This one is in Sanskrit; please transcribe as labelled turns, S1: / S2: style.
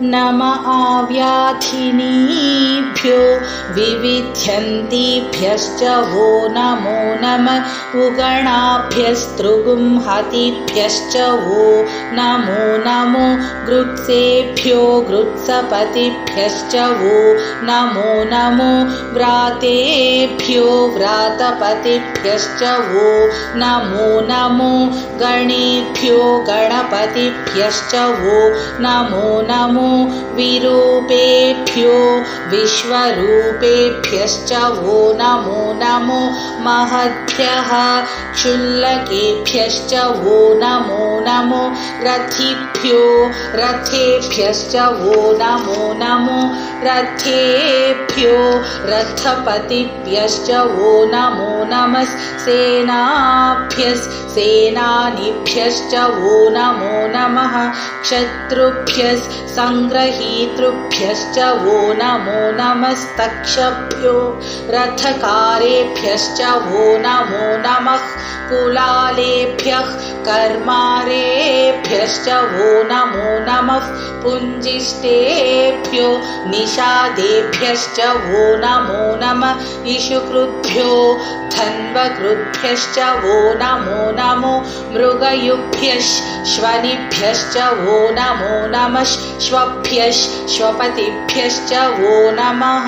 S1: नम आव्याधिनीभ्यो विविध्यन्तीभ्यश्च वो नमो नमः उगणाभ्यस्तृगुंहतिभ्यश्च वो नमो नमो गृत्सेभ्यो गृत्सपतिभ्यश्च वो नमो नमो व्रातेभ्यो व्रातपतिभ्यश्च वो नमो नमो गणेभ्यो गणपतिभ्यश्च वो नमो नमो विरूपेभ्यो विश्वरूपेभ्यश्च वो नमो नमो महद्भ्यः क्षुल्लकेभ्यश्च वो नमो नमो रथिभ्यो रथेभ्यश्च वो नमो नमो रथेभ्यो रथपतिभ्यश्च वो नमो नमः सेनानिभ्यश्च वो नमो नमः क्षत्रुभ्यस्सङ्ग्रहीतृभ्यश्च वो नमो नमस्तक्षभ्यो रथकारेभ्यश्च वो नमो नमः कुलालेभ्यः कर्मारेभ्यश्च वो नमो नमः पुञ्जिष्टेभ्यो निषादेभ्यश्च वो नमो नमः इषुकृद्भ्यो धन्वकृद्भ्यश्च वो नमो नमो मृगयुभ्यश्वनिभ्यश्च वो नमो नमः श्वभ्यश्वपतिभ्यश्च वो नमः।